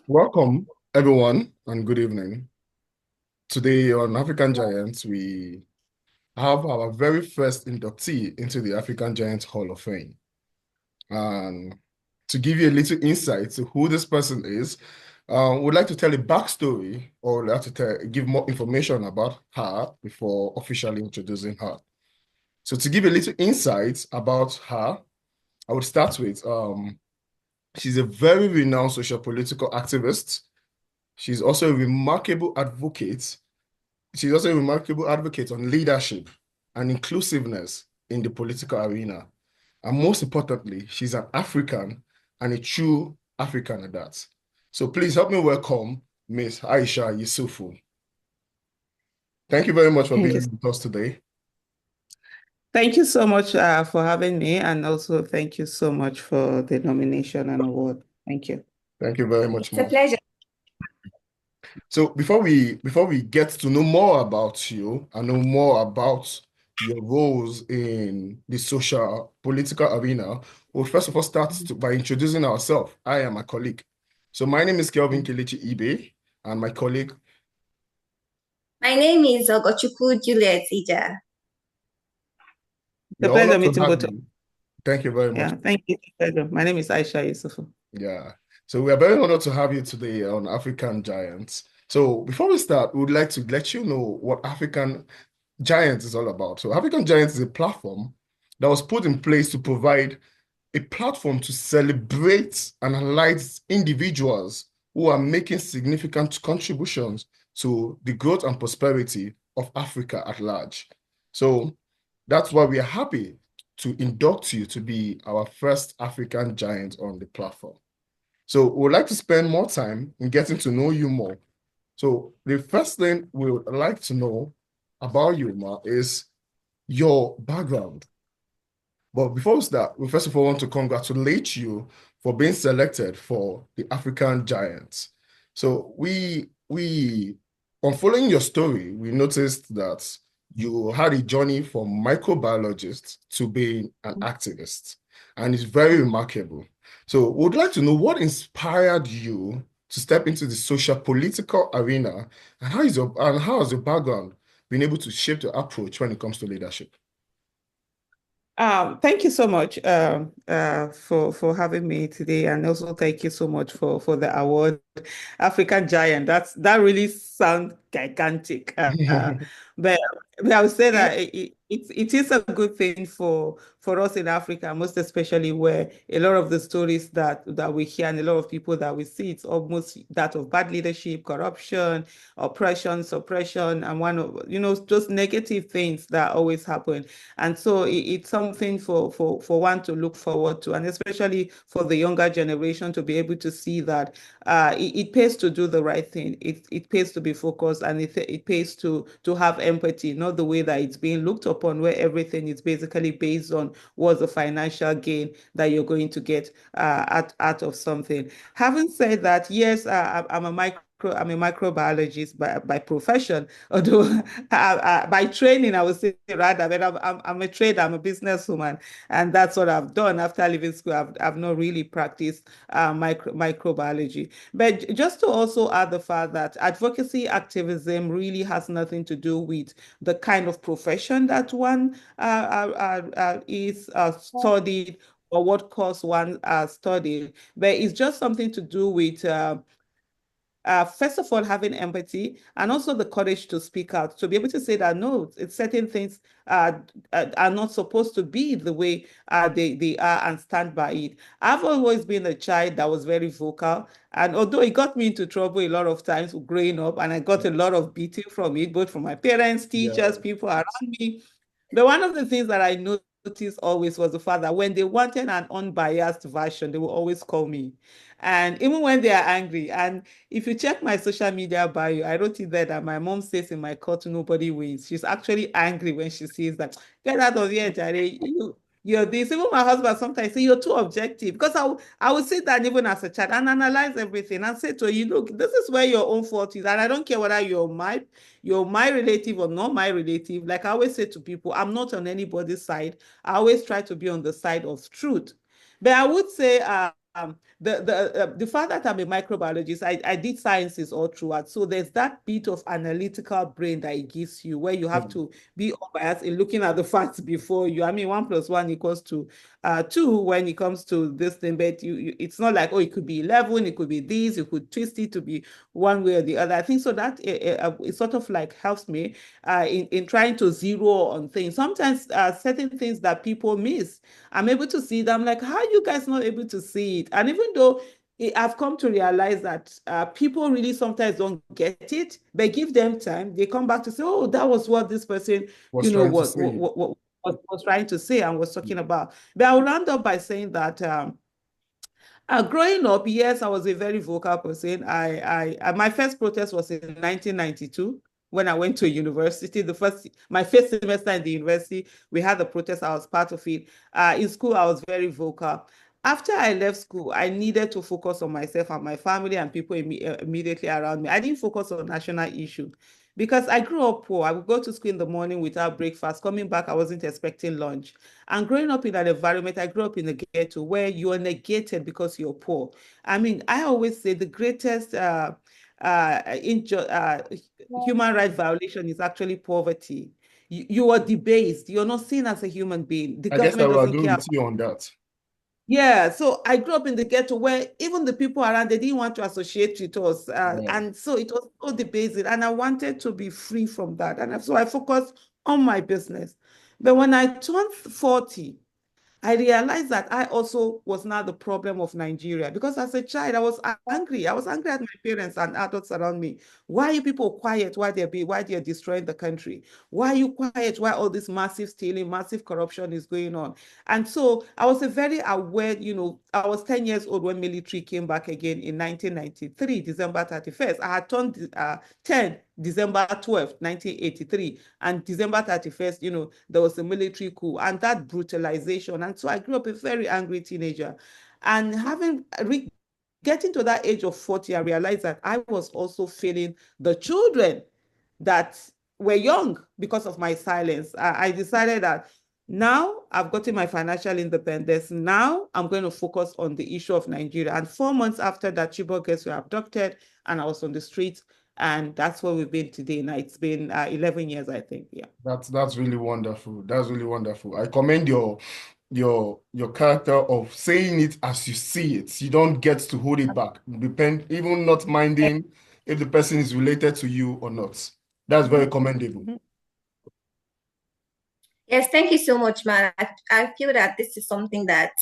Welcome, everyone, and good evening. Today on African Giants, we have our very first inductee into the African Giants Hall of Fame. And to give you a little insight to who this person is, we'd like to tell a backstory, or we'd like to give more information about her before officially introducing her. So to give a little insight about her, I would start with she's a very renowned social political activist. She's also a remarkable advocate. She's also a remarkable advocate on leadership and inclusiveness in the political arena. And most importantly, she's an African and a true African at that. So please help me welcome Miss Aisha Yesufu. Thank you very much for Thank being you. with us today. Thank you so much for having me, and also thank you so much for the nomination and award. Thank you. Thank you very much, It's a pleasure. So before we get to know more about you and know more about your roles in the social political arena, we'll first of all start by introducing ourselves. I am a colleague. So my name is Kelvin Kelechi Ibe, and my colleague. My name is Ogochukwu Juliet Ija. The pleasure meeting both. Thank you very much. Yeah, thank you. My name is Aisha Yesufu. Yeah. So we are very honored to have you today on African Giants. So before we start, we would like to let you know what African Giants is all about. So African Giants is a platform that was put in place to provide a platform to celebrate and highlight individuals who are making significant contributions to the growth and prosperity of Africa at large. So that's why we are happy to induct you to be our first African Giant on the platform. So we would like to spend more time in getting to know you more. So the first thing we would like to know about you, Ma, is your background. But before we start, we first of all want to congratulate you for being selected for the African Giants. So on following your story, we noticed that you had a journey from microbiologist to being an activist, and it's very remarkable. So we'd like to know what inspired you to step into the social political arena, and how has your background been able to shape your approach when it comes to leadership? Thank you so much for having me today, and also thank you so much for the award, African Giant. That really sounds gigantic, but I would say that it is a good thing for us in Africa, most especially where a lot of the stories that we hear and a lot of people that we see, it's almost that of bad leadership, corruption, oppression, suppression, and one of those negative things that always happen. And so it's something for one to look forward to, and especially for the younger generation to be able to see that it pays to do the right thing. It pays to be focused, and it pays to have empathy, not the way that it's being looked upon, where everything is basically based on what's the financial gain that you're going to get out of something. Having said that, yes, I'm a microbiologist by profession, although by training, I would say rather, but I'm a trader, I'm a businesswoman, and that's what I've done after leaving school. I've not really practiced microbiology. But just to also add the fact that advocacy activism really has nothing to do with the kind of profession that one is studied or what course one studied, but it's just something to do with first of all, having empathy and also the courage to speak out, to be able to say that no, certain things are not supposed to be the way they are, and stand by it. I've always been a child that was very vocal, and although it got me into trouble a lot of times growing up, and I got a lot of beating from it, both from my parents, teachers, people around me. But one of the things that I noticed always was the fact that when they wanted an unbiased version, they will always call me. And even when they are angry, and if you check my social media bio, I wrote it there that my mom says in my court, nobody wins. She's actually angry when she sees that. Get out of here, Jare. you're this. Even my husband sometimes say you're too objective because I would sit down even as a child and analyze everything and say to you, look, this is where your own fault is. And I don't care whether you're my relative or not my relative. Like I always say to people, I'm not on anybody's side. I always try to be on the side of truth. But I would say the fact that I'm a microbiologist, I did sciences all throughout. So there's that bit of analytical brain that it gives you where you have Yeah. to be unbiased in looking at the facts before you. I mean, 1 + 1 = 2 when it comes to this thing, but it's not like, oh, it could be 11, it could be this, you could twist it to be one way or the other. I think so that it sort of like helps me in trying to zero on things. Sometimes certain things that people miss, I'm able to see them like, how are you guys not able to see it? And even though I've come to realize that people really sometimes don't get it, but give them time. They come back to say, oh, that was what this person, Was trying to say. what was trying to say and was talking about. But I'll round up by saying that growing up, yes, I was a very vocal person. My first protest was in 1992 when I went to university. My first semester in the university, we had the protest. I was part of it. In school, I was very vocal. After I left school, I needed to focus on myself and my family and people immediately around me. I didn't focus on national issue because I grew up poor. I would go to school in the morning without breakfast. Coming back, I wasn't expecting lunch. And growing up in that environment, I grew up in a ghetto where you are negated because you're poor. I mean, I always say the greatest human rights violation is actually poverty. You are debased. You're not seen as a human being. The I guess I government will doesn't agree care. with you on that. Yeah, so I grew up in the ghetto where even the people around, they didn't want to associate with us. Yeah. And so it was so debased. And I wanted to be free from that. And so I focused on my business. But when I turned 40, I realized that I also was not the problem of Nigeria because as a child, I was angry. I was angry at my parents and adults around me. Why are you people quiet why they're destroying the country? Why are you quiet? Why all this massive stealing, massive corruption is going on? And so I was a very aware, I was 10 years old when military came back again in 1993, December 31st. I had turned 10 December 12th, 1983, and December 31st, there was a military coup and that brutalization. And so I grew up a very angry teenager. And getting to that age of 40, I realized that I was also feeling the children that were young because of my silence. I decided that now I've gotten my financial independence. Now I'm going to focus on the issue of Nigeria. And 4 months after that, Chibok girls were abducted and I was on the streets. And that's where we've been today. Now it's been 11 years, I think. Yeah. That's really wonderful. That's really wonderful. I commend your character of saying it as you see it. You don't get to hold it back. Even not minding if the person is related to you or not. That's very commendable. Yes, thank you so much, man. I feel that this is something that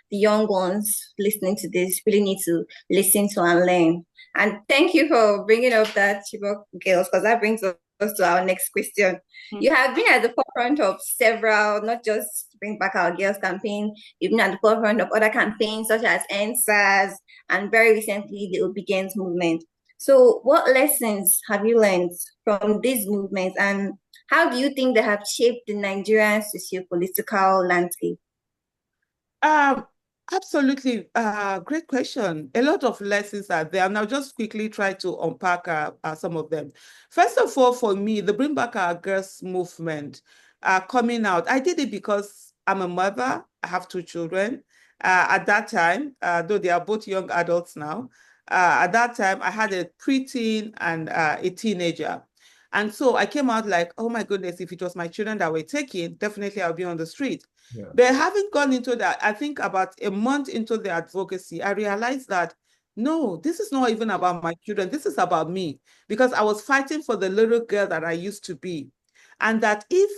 the young ones listening to this really need to listen to and learn. And thank you for bringing up that Chibok girls, because that brings us to our next question. You have been at the forefront of several, not just Bring Back Our Girls campaign, you've been at the forefront of other campaigns such as NSAS and very recently the Obedience movement. So what lessons have you learned from these movements and how do you think they have shaped the Nigerian socio-political landscape? Um, Absolutely. Great question. A lot of lessons are there, and I'll just quickly try to unpack some of them. First of all, for me, the Bring Back Our Girls movement coming out, I did it because I'm a mother. I have 2 children. At that time, though they are both young adults now, at that time, I had a preteen and a teenager. And so I came out like, oh my goodness, if it was my children that were taken, definitely I'll be on the street. Yeah. But having gone into that, I think about a month into the advocacy, I realized that no, this is not even about my children. This is about me because I was fighting for the little girl that I used to be. And that if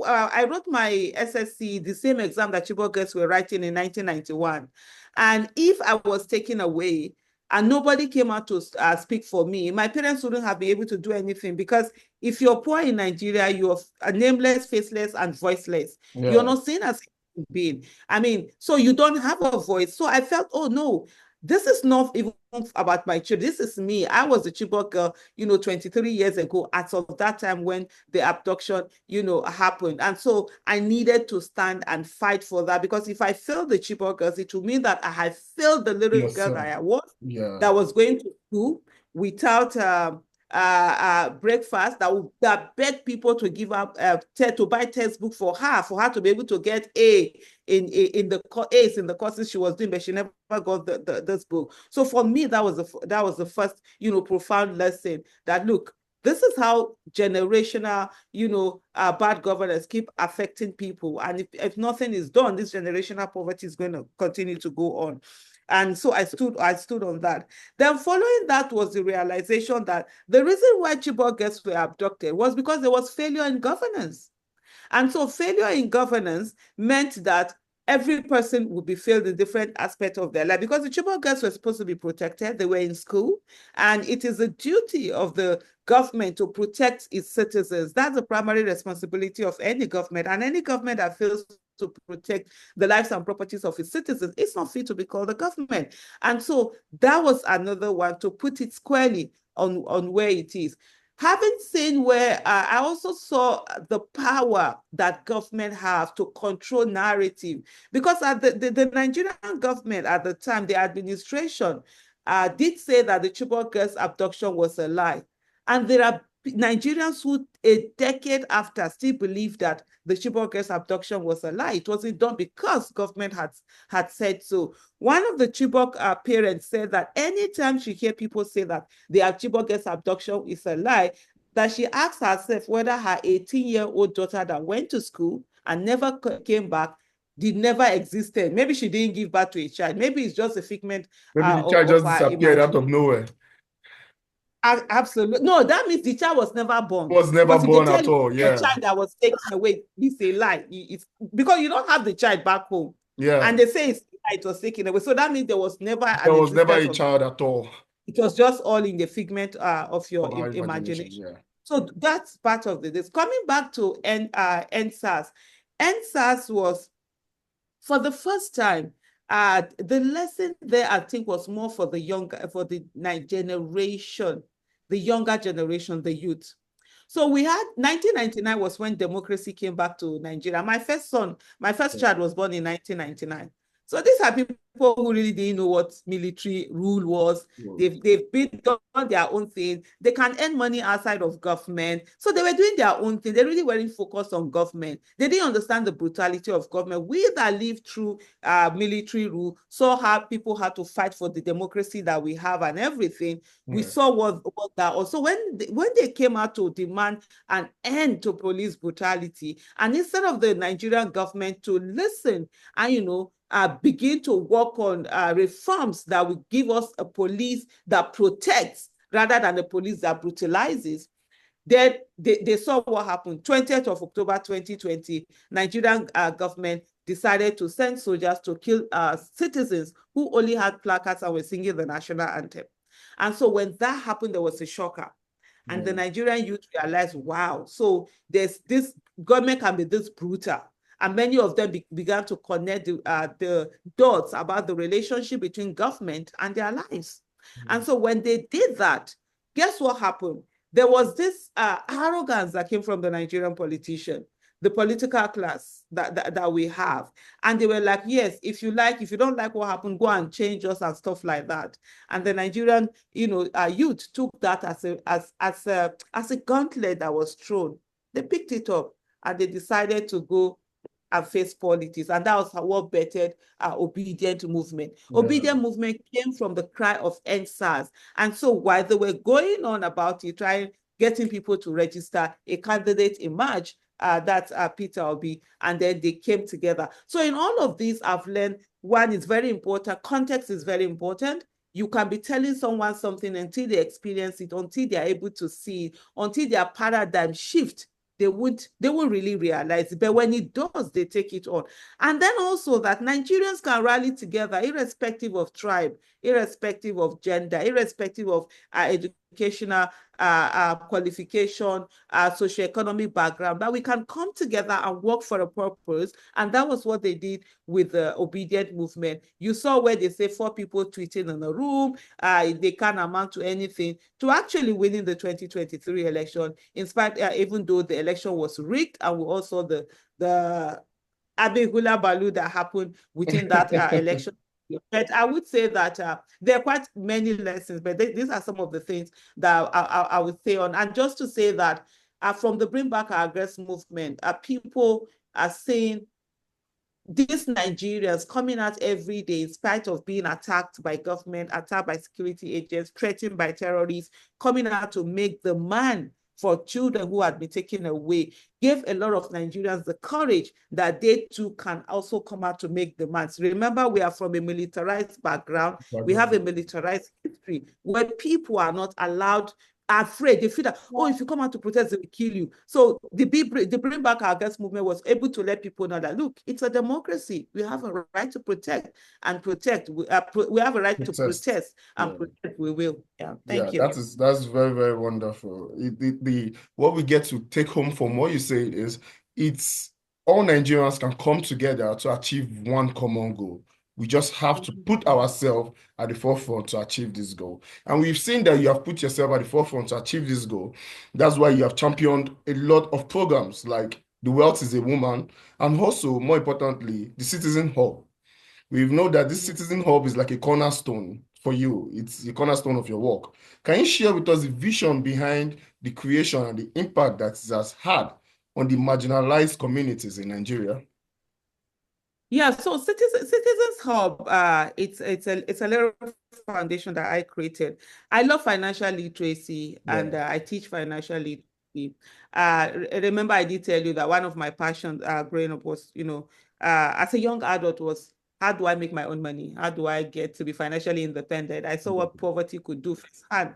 I wrote my SSC, the same exam that Chibok girls were writing in 1991, and if I was taken away and nobody came out to speak for me, my parents wouldn't have been able to do anything because if you're poor in Nigeria, you're nameless, faceless, and voiceless. Yeah. You're not seen as a being. I mean, so you don't have a voice. So I felt, oh no, this is not even about my children. This is me. I was a Chibok girl, 23 years ago, as of that time when the abduction, happened. And so I needed to stand and fight for that, because if I failed the Chibok girls, it would mean that I had failed the little girl that I was, that was going to school without breakfast, that begged people to give up to buy textbook for her to be able to get A's in the courses she was doing, but she never got this book. So for me, that was the first profound lesson that, look, this is how generational bad governance keep affecting people, and if nothing is done, this generational poverty is going to continue to go on. And so I stood on that. Then following that was the realization that the reason why Chibok girls were abducted was because there was failure in governance. And so failure in governance meant that every person would be failed in different aspects of their life, because the Chibok girls were supposed to be protected. They were in school, and it is the duty of the government to protect its citizens. That's the primary responsibility of any government, and any government that fails to protect the lives and properties of its citizens, it's not fit to be called a government. And so that was another one, to put it squarely on where it is. Having seen where I also saw the power that government have to control narrative, because at the Nigerian government at the time, the administration did say that the Chibok girls abduction was a lie. And there are Nigerians who, a decade after, still believe that the Chibok girls abduction was a lie. It wasn't done because government had said so. One of the Chibok parents said that anytime she hear people say that the Chibok girls abduction is a lie, that she asks herself whether her 18-year-old daughter that went to school and never came back never existed. Maybe she didn't give birth to a child. Maybe it's just a figment maybe the child just her disappeared out of nowhere. Absolutely. No, that means the child was never born. Was never because born at all. Yeah. The child that was taken away, it's a lie. It's because you don't have the child back home. Yeah. And they say it was taken away. So that means there was never a child at all. It was just all in the figment of your imagination. Yeah. So that's part of this. Coming back to NSAS. NSAS was, for the first time, the lesson there, I think, was more for the generation, the younger generation, the youth. So we had 1999 was when democracy came back to Nigeria. My first child was born in 1999. So these are people who really didn't know what military rule was. They've been done their own thing. They can earn money outside of government. So they were doing their own thing. They really weren't focused on government. They didn't understand the brutality of government. We that lived through military rule saw how people had to fight for the democracy that we have and everything. We saw what that also when they came out to demand an end to police brutality, and instead of the Nigerian government to listen and begin to work on reforms that will give us a police that protects rather than a police that brutalizes, then they saw what happened. 20th of October 2020, Nigerian government decided to send soldiers to kill citizens who only had placards and were singing the national anthem. And so when that happened, there was a shocker. And the Nigerian youth realized, wow, so there's this government can be this brutal. And many of them began to connect the dots about the relationship between government and their lives. And so when they did that, guess what happened? There was this arrogance that came from the Nigerian politician, the political class that we have. And they were like, yes, if you don't like what happened, go and change us and stuff like that. And the Nigerian, youth took that as a gauntlet that was thrown. They picked it up and they decided to go and face politics. And that was what bettered obedient movement. Yeah. Obedient movement came from the cry of NSAS. And so while they were going on about it, getting people to register, a candidate emerged, that's Peter Obi, and then they came together. So in all of these, I've learned one is very important. Context is very important. You can be telling someone something until they experience it, until they are able to see it, until their paradigm shift. They won't really realize it. But when it does, they take it on. And then also that Nigerians can rally together, irrespective of tribe, irrespective of gender, irrespective of education educational qualification, socioeconomic background, that we can come together and work for a purpose. And that was what they did with the obedient movement. You saw where they say 4 people tweeting in a room, they can't amount to anything, to actually winning the 2023 election, in spite, even though the election was rigged, and we also the Abe Hula Balu that happened within that election. But I would say that there are quite many lessons, but these are some of the things that I would say on. And just to say that from the Bring Back Our Girls movement, people are saying these Nigerians coming out every day in spite of being attacked by government, attacked by security agents, threatened by terrorists, coming out to make the man for children who had been taken away, gave a lot of Nigerians the courage that they too can also come out to make demands. Remember, we are from a militarized background. We have a militarized history where people are not allowed, are afraid. They feel that, oh, if you come out to protest, they will kill you. So the Bring Back Our Girls movement was able to let people know that, look, it's a democracy. We have a right to protect and protect. We have a right to protest and protect. We will. Yeah, thank you. That's very, very wonderful. What we get to take home from what you say is it's all Nigerians can come together to achieve one common goal. We just have to put ourselves at the forefront to achieve this goal. And we've seen that you have put yourself at the forefront to achieve this goal. That's why you have championed a lot of programs like The Wealth is a Woman, and also, more importantly, the Citizen Hub. We know that this Citizen Hub is like a cornerstone for you. It's the cornerstone of your work. Can you share with us the vision behind the creation and the impact that it has had on the marginalized communities in Nigeria? Yeah, so Citizens Hub, it's a little foundation that I created. I love financial literacy, and I teach financial literacy. Remember, I did tell you that one of my passions growing up was, as a young adult, was how do I make my own money? How do I get to be financially independent? I saw what poverty could do firsthand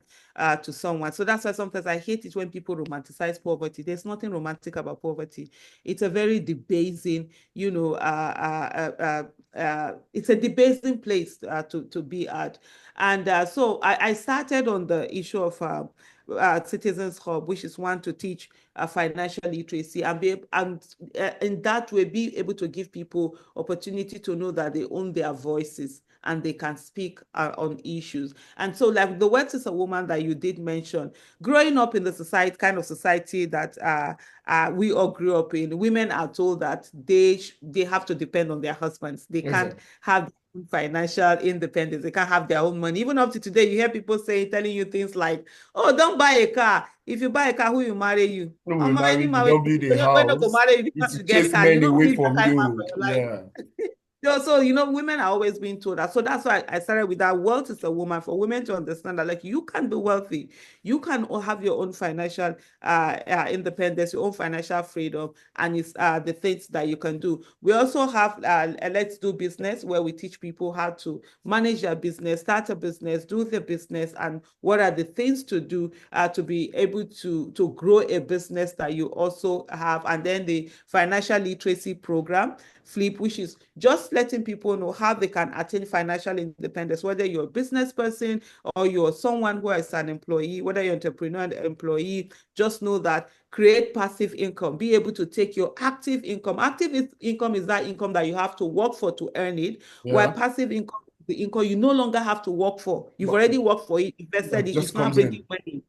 to someone. So that's why sometimes I hate it when people romanticize poverty. There's nothing romantic about poverty. It's a very debasing, it's a debasing place to be at. And so I started on the issue of Citizens Hub, which is one to teach financial literacy and in that way be able to give people opportunity to know that they own their voices and they can speak on issues. And so, like the Wealth is a Woman that you did mention, growing up in the society that we all grew up in, women are told that they have to depend on their husbands. They can't have financial independence. They can't have their own money. Even up to today, you hear people telling you things like, "Oh, don't buy a car. If you buy a car, who will marry you? Who will marry you? Don't build a When you house. marry, you It's want to to get chase car. You men don't away live that from time out you. for your life." So, women are always being told that. So that's why I started with that. Wealth is a woman, for women to understand that, like, you can be wealthy. You can have your own financial independence, your own financial freedom, and it's the things that you can do. We also have Let's Do Business, where we teach people how to manage their business, start a business, do the business, and what are the things to do to be able to grow a business that you also have. And then the financial literacy program, Flip, which is just letting people know how they can attain financial independence, whether you're a business person or you're someone who is an employee, whether you're an entrepreneur and employee, just know that create passive income, be able to take your active income. Active income is that income that you have to work for to earn it, while passive income, the income you no longer have to work for. You've already worked for it, invested it, it's not bringing money.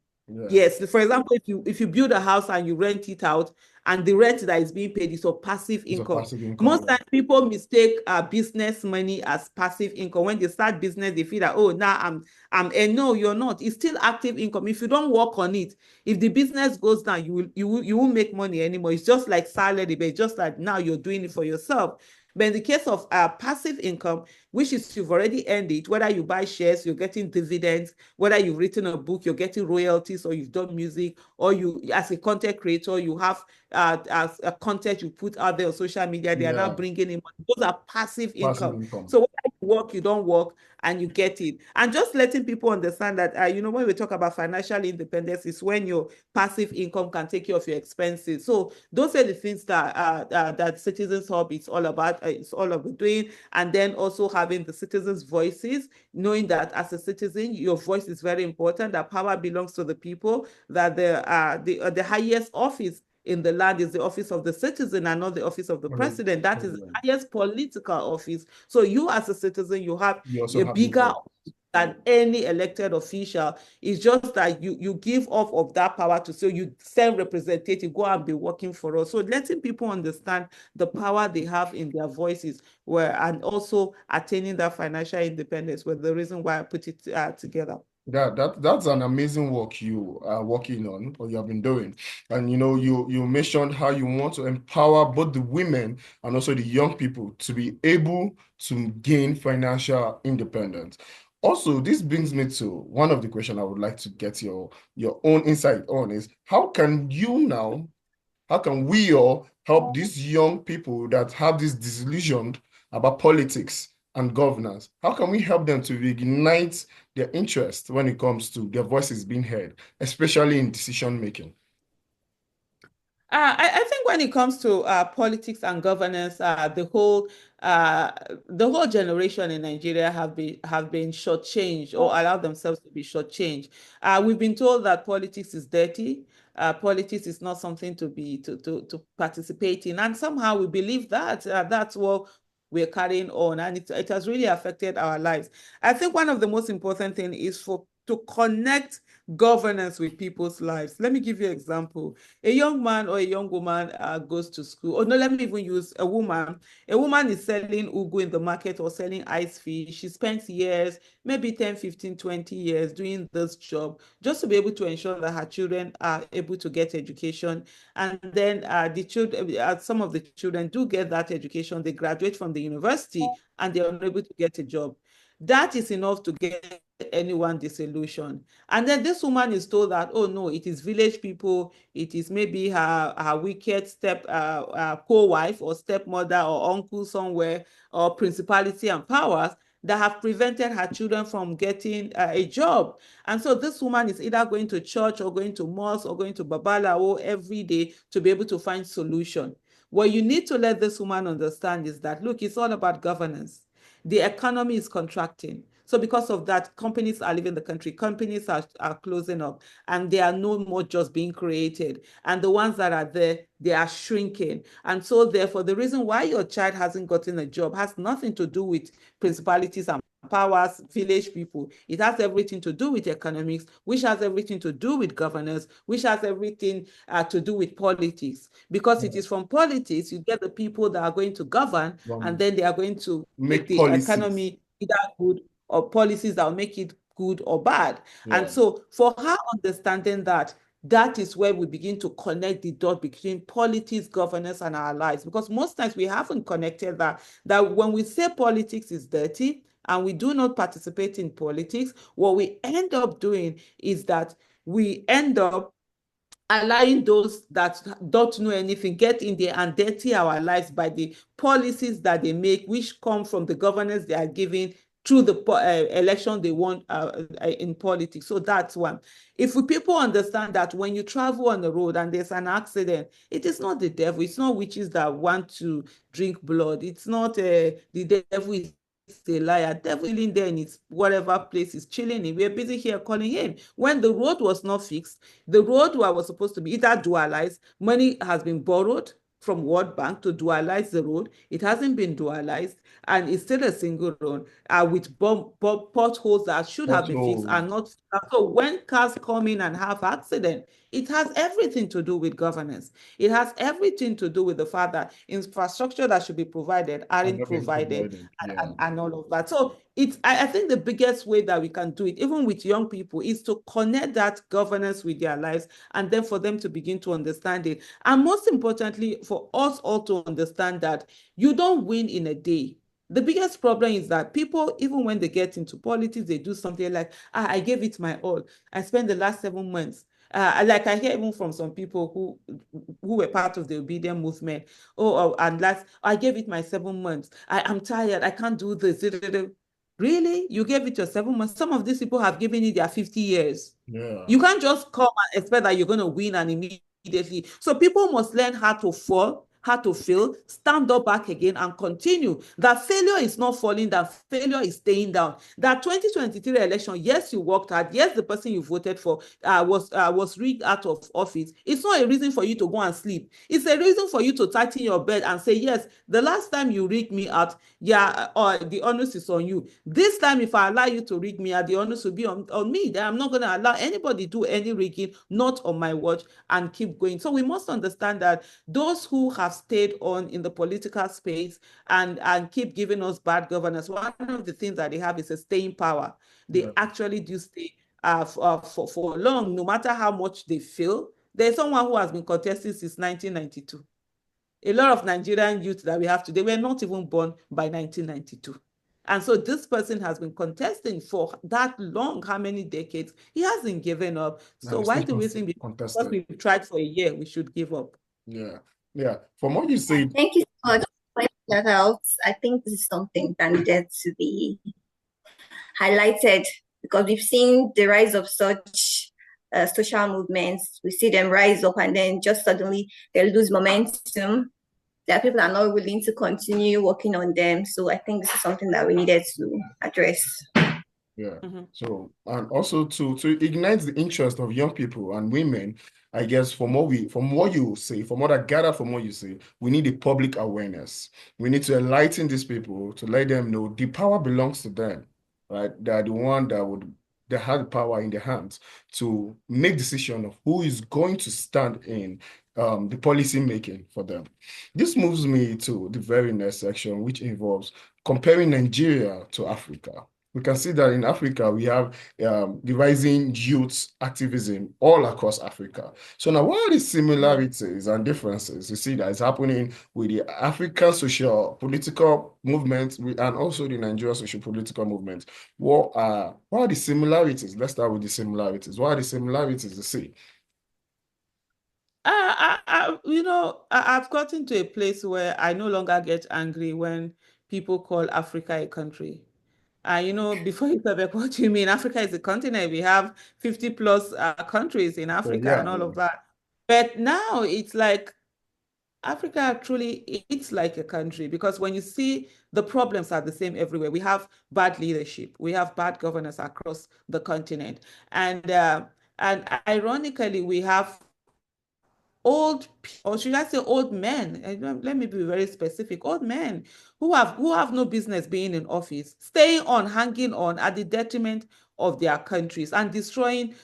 Yes, for example, if you build a house and you rent it out, and the rent that is being paid is a passive income. Most times people mistake business money as passive income. When they start business, they feel that, oh, now and no, you're not. It's still active income. If you don't work on it, if the business goes down, you won't make money anymore. It's just like salary, but it's just like now you're doing it for yourself. But in the case of passive income, which is you've already earned it, whether you buy shares, you're getting dividends, whether you've written a book, you're getting royalties, or you've done music, or you, as a content creator, you have as a content you put out there on social media, they are now bringing in money. Those are passive income. So what I work, you don't work, and you get it. And just letting people understand that, when we talk about financial independence, is when your passive income can take care of your expenses. So those are the things that Citizens Hub is all about. It's all about doing, and then also having the citizens' voices, knowing that as a citizen, your voice is very important. That power belongs to the people. That the highest office in the land is the office of the citizen and not the office of the president. That is the highest political office. So you as a citizen, you have You also a have the bigger vote. office than any elected official. It's just that you give off of that power to, so you send representative, go and be working for us. So letting people understand the power they have in their voices and also attaining that financial independence was the reason why I put it together. That's an amazing work you are working on, or you have been doing. And you mentioned how you want to empower both the women and also the young people to be able to gain financial independence. Also, this brings me to one of the questions I would like to get your own insight on is how can we all help these young people that have this disillusioned about politics and governance? How can we help them to reignite their interest when it comes to their voices being heard, especially in decision making? I think when it comes to politics and governance, the whole generation in Nigeria have been shortchanged or allowed themselves to be shortchanged. We've been told that politics is dirty. Politics is not something to participate in, and somehow we believe that that's what we're carrying on, and it has really affected our lives. I think one of the most important thing is to connect governance with people's lives. Let me give you an example. A young man or a young woman goes to school. Or no, let me even use a woman. A woman is selling ugu in the market or selling ice fish. She spends years, maybe 10, 15, 20 years doing this job just to be able to ensure that her children are able to get education. And then some of the children do get that education. They graduate from the university and they are unable to get a job. That is enough to get anyone disillusioned. And then this woman is told that, oh no, it is village people, it is maybe her wicked co-wife or stepmother or uncle somewhere, or principality and powers that have prevented her children from getting a job. And so this woman is either going to church or going to mosque or going to Babalawo every day to be able to find solution. What you need to let this woman understand is that, look, it's all about governance. The economy is contracting. So because of that, companies are leaving the country. Companies are closing up, and they are no more just being created. And the ones that are there, they are shrinking. And so therefore, the reason why your child hasn't gotten a job has nothing to do with principalities and powers, village people. It has everything to do with economics, which has everything to do with governance, which has everything to do with politics. Because it is from politics, you get the people that are going to govern, and then they are going to make Make the policies. economy either good, or policies that will make it good or bad. Yeah. And so for her understanding that is where we begin to connect the dot between politics, governance, and our lives. Because most times we haven't connected that when we say politics is dirty and we do not participate in politics, what we end up doing is that we end up allowing those that don't know anything get in there and dirty our lives by the policies that they make, which come from the governance they are giving through the election they want in politics. So that's one. If people understand that when you travel on the road and there's an accident, it is not the devil. It's not witches that want to drink blood. It's not the devil is a liar. Devil in there in its whatever place is chilling in. We're busy here calling him. When the road was not fixed, the road was supposed to be either dualized, money has been borrowed from World Bank to dualize the road. It hasn't been dualized, and it's still a single road with potholes that should have been fixed Also, and not. So when cars come in and have accident, it has everything to do with governance. It has everything to do with the fact that infrastructure that should be provided and aren't not being provided, provided. Yeah. and all of that. So I think the biggest way that we can do it, even with young people, is to connect that governance with their lives, and then for them to begin to understand it. And most importantly, for us all to understand that you don't win in a day. The biggest problem is that people, even when they get into politics, they do something like, I gave it my all. I spent the last 7 months Like I hear even from some people who were part of the obedient movement. Oh, and I gave it my 7 months. I'm tired. I can't do this. Really? You gave it your 7 months? Some of these people have given it their 50 years. Yeah. You can't just come and expect that you're going to win and immediately. So people must learn how to fall, how to fail, stand up back again and continue. That failure is not falling down. Failure is staying down. That 2023 election, yes, you worked hard. Yes, the person you voted for was rigged out of office. It's not a reason for you to go and sleep. It's a reason for you to tighten your bed and say, yes, the last time you rigged me out, yeah, or the onus is on you. This time, if I allow you to rig me out, the onus will be on me. Then I'm not going to allow anybody do any rigging, not on my watch, and keep going. So we must understand that those who have stayed on in the political space and keep giving us bad governance, one of the things that they have is a staying power. They Yeah. actually do stay for long, no matter how much they fail. There's someone who has been contesting since 1992. A lot of Nigerian youth that we have today were not even born by 1992. And so this person has been contesting for that long, how many decades? He hasn't given up. So And why still do we think because contested. we've tried for a year, we should give up? Yeah. Yeah. From what you say, Thank you so much for pointing that out. I think this is something that needed to be highlighted because we've seen the rise of such social movements. We see them rise up and then just suddenly they lose momentum. There are people that are not willing to continue working on them. So I think this is something that we needed to address. yeah. So, and also to ignite the interest of young people and women, I guess from what you say, from what I gather from what you say, we need a public awareness. We need to enlighten these people to let them know the power belongs to them, right? They are the one that have the power in their hands to make decision of who is going to stand in the policy making for them. This moves me to the very next section, which involves comparing Nigeria to Africa. We can see that in Africa, we have the rising youth activism all across Africa. So now, what are the similarities and differences you see that is happening with the African social political movement and also the Nigerian social political movement? What are the similarities? Let's start with the similarities. What are the similarities you see? I've gotten to a place where I no longer get angry when people call Africa a country. Before you said, like, what do you mean? Africa is a continent. We have 50 plus countries in So Africa yeah, and all of that. But now it's like Africa truly is like a country because when you see the problems are the same everywhere. We have bad leadership. We have bad governance across the continent. And ironically, we have old, or should I say old men, let me be very specific, old men who have no business being in office, staying on, hanging on at the detriment of their countries and destroying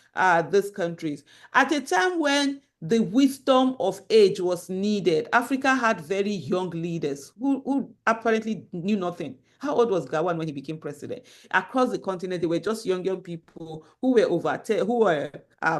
these countries. At a time when the wisdom of age was needed, Africa had very young leaders who apparently knew nothing. How old was Gawan when he became president? Across the continent, they were just young people who were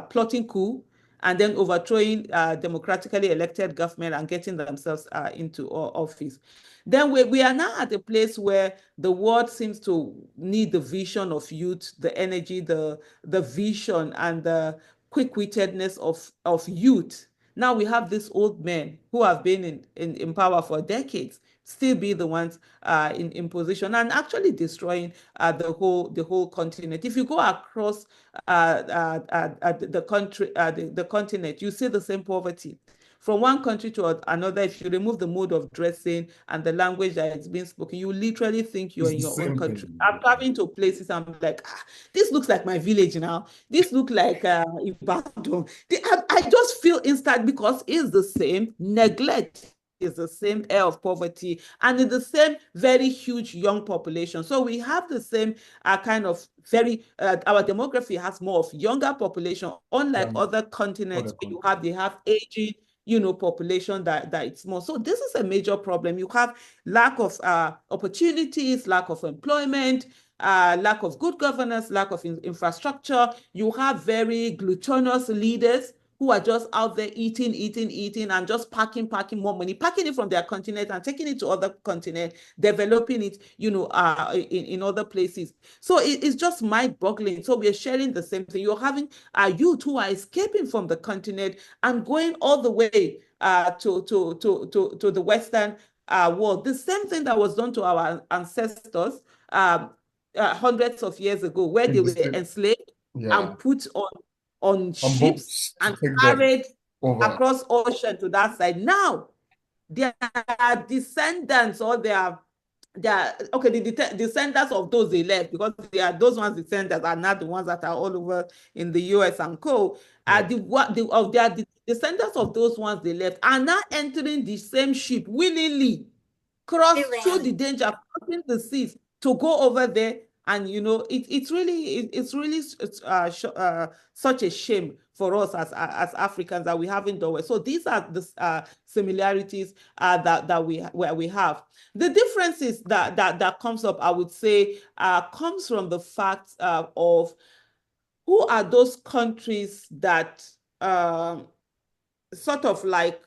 plotting coup and then overthrowing democratically elected government and getting themselves into office. Then we are now at a place where the world seems to need the vision of youth, the energy, the vision, and the quick-wittedness of youth. Now we have these old men who have been in power for decades, still be the ones in position and actually destroying the whole continent. If you go across the country, the continent, you see the same poverty. From one country to another, if you remove the mode of dressing and the language that is being spoken, you literally think you're it's in the your own same country. thing. I'm traveling to places, I'm like, this looks like my village now. This looks like Ibadan. I just feel inside because it's the same neglect. Is the same air of poverty and it's the same very huge young population. So we have the same kind of our demography has more of younger population, unlike other continents where they have aging, population that it's more. So this is a major problem. You have lack of opportunities, lack of employment, lack of good governance, lack of infrastructure. You have very gluttonous leaders who are just out there eating, and just packing more money, packing it from their continent and taking it to other continents, developing it, in other places. So it's just mind-boggling. So we're sharing the same thing. You're having youth who are escaping from the continent and going all the way to the Western world. The same thing that was done to our ancestors hundreds of years ago, where they were enslaved and put on ships and carried across ocean to that side. Now, their descendants, or the descendants of those they left, because they are those ones descendants are not the ones that are all over in the US and co. The descendants of those ones they left are now entering the same ship willingly, cross through the danger, crossing the seas to go over there. And it's really such a shame for us as Africans that we haven't done well. So these are the similarities that we have. The differences that comes up, I would say, comes from the fact of who are those countries that sort of like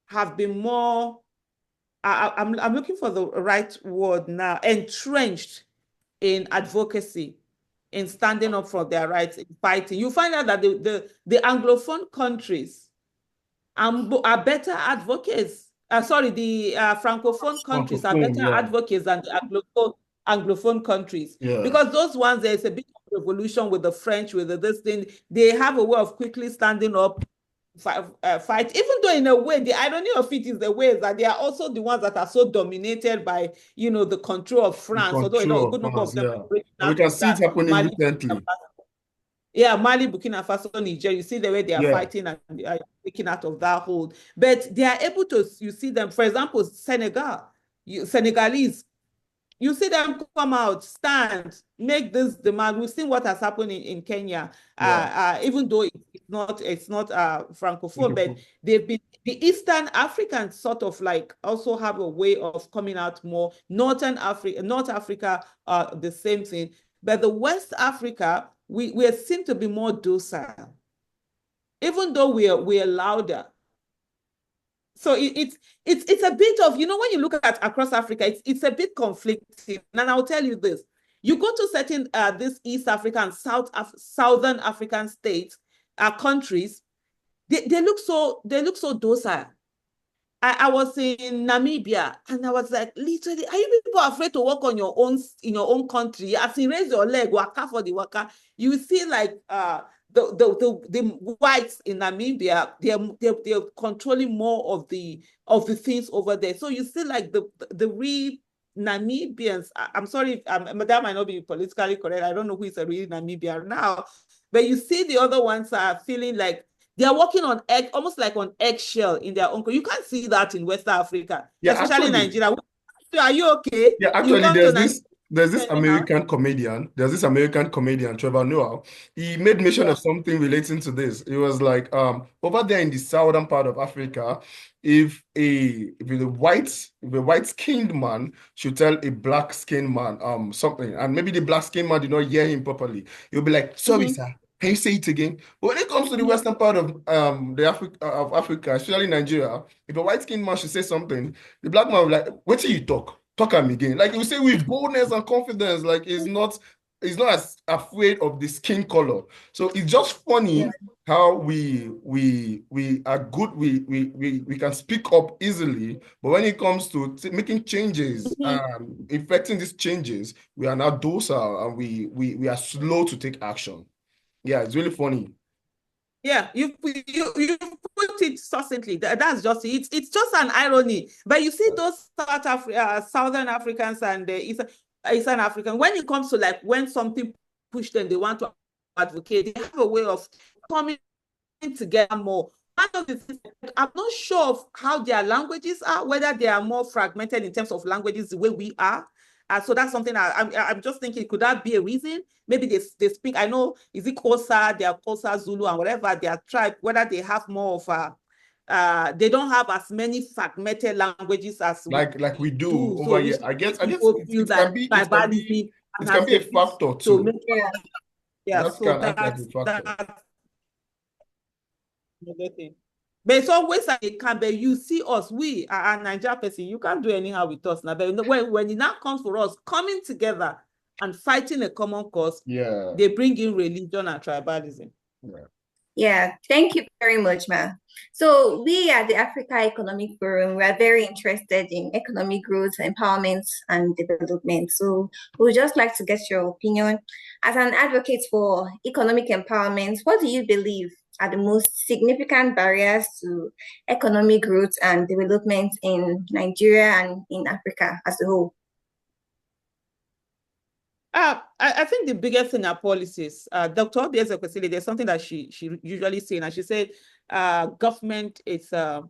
have been more, I'm looking for the right word now, entrenched in advocacy, in standing up for their rights, in fighting. You find out that the Anglophone countries are better advocates. The Francophone countries are better advocates than the Anglophone countries. Because those ones, there's a bit of revolution with the French, with this thing. They have a way of quickly standing up, fight, even though in a way the irony of it is the way that they are also the ones that are so dominated by the control of France, although a good number of them we can see it happening recently. Mali, Burkina Faso, Niger, you see the way they are fighting and taking out of that hold. But they are able to, you see them, for example, Senegalese, you see them come out, stand, make this demand. We've seen what has happened in Kenya, even though it's not Francophone, but they've been, the Eastern Africans sort of like also have a way of coming out more. North Africa, the same thing. But the West Africa, we seem to be more docile, even though we are louder. So it's a bit of, when you look at across Africa, it's a bit conflicting. And I'll tell you this: you go to certain this East African, Southern African states, countries, they look so docile. I was in Namibia, and I was like, literally, are you people afraid to walk on in your own country? As you raise your leg, waka for the waka, you see like the whites in Namibia, they're controlling more of the things over there. So you see like the real Namibians. I'm sorry, that might not be politically correct. I don't know who is a real Namibian now, but you see the other ones are feeling like they are walking on almost like on eggshell in their own. You can't see that in West Africa, especially Nigeria. Are you okay? Yeah, actually, there's this American comedian. There's this American comedian, Trevor Noah. He made mention of something relating to this. It was like, over there in the southern part of Africa, if a white-skinned man should tell a black-skinned man something, and maybe the black-skinned man did not hear him properly, he'll be like, "Sorry, sir. Can you say it again?" But when it comes to the western part of Africa, especially Nigeria, if a white-skinned man should say something, the black man will be like, "What do you talk? Talk at me again." Like you say with boldness and confidence, like he's not as afraid of the skin color. So it's just funny how we are good. We can speak up easily, but when it comes to making changes and effecting these changes, we are now docile and we are slow to take action. Yeah, it's really funny. Yeah, you put it succinctly. That's just it. It's just an irony. But you see those Southern Africans and the Eastern Africans, when it comes to like when something push them, they want to advocate, they have a way of coming together more. One of the things, I'm not sure of how their languages are, whether they are more fragmented in terms of languages the way we are. So that's something I'm just thinking, could that be a reason? Maybe they speak, I know, is it Xhosa, they are Xhosa, Zulu, and whatever their tribe, whether they have more of they don't have as many fragmented languages as like we do over here. I guess it can be a factor too. That can act like a factor. another thing. But it's always like it can be. You see us, we are a Nigeria person. You can't do anyhow with us now. But when it now comes for us coming together and fighting a common cause, Yeah. they bring in religion and tribalism. Yeah. Yeah, thank you very much, Ma. So we at the Africa Economic Forum, we are very interested in economic growth, empowerment, and development. So we would just like to get your opinion. As an advocate for economic empowerment, what do you believe are the most significant barriers to economic growth and development in Nigeria and in Africa as a whole? I think the biggest thing are policies. Dr. Obi Ezekwesili, there's something that she usually say, and she said, government is I'm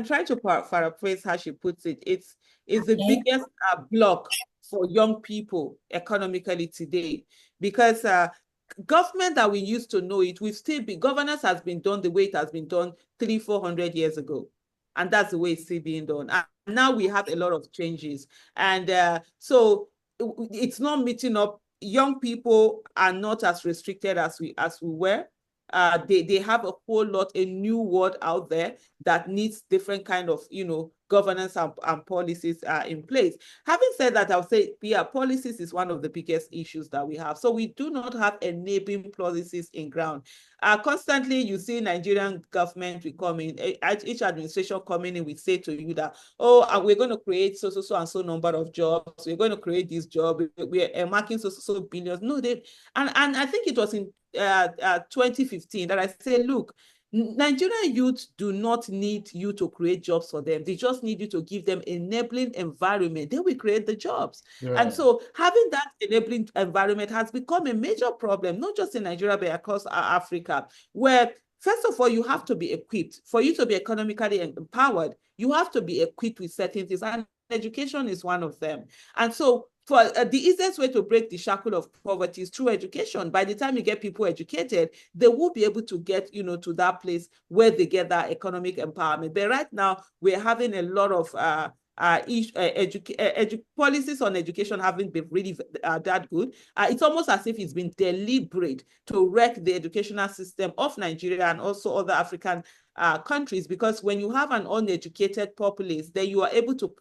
trying to paraphrase how she puts it. It's the Okay. biggest block for young people economically today, because government that we used to know it, we've still been governance has been done the way it has been done 300-400 years ago, and that's the way it's still being done. And now we have a lot of changes, and so it's not meeting up. Young people are not as restricted as we were. They have a whole lot, a new world out there that needs different kind of, governance and policies in place. Having said that, I would say, yeah, policies is one of the biggest issues that we have. So we do not have enabling policies in ground. Constantly, you see Nigerian government will come in, each administration coming in, we say to you that, oh, we're going to create so and so number of jobs. We're going to create this job. We're marking so billions. No, and I think it was in 2015 that I say, look, Nigerian youth do not need you to create jobs for them. They just need you to give them enabling environment. They will create the jobs. Yeah. And so having that enabling environment has become a major problem, not just in Nigeria, but across Africa, where first of all, you have to be equipped. For you to be economically empowered, you have to be equipped with certain things. And education is one of them. And so for the easiest way to break the shackle of poverty is through education. By the time you get people educated, they will be able to get, to that place where they get that economic empowerment. But right now, we're having a lot of policies on education haven't been really that good. It's almost as if it's been deliberate to wreck the educational system of Nigeria and also other African countries, because when you have an uneducated populace, then you are able to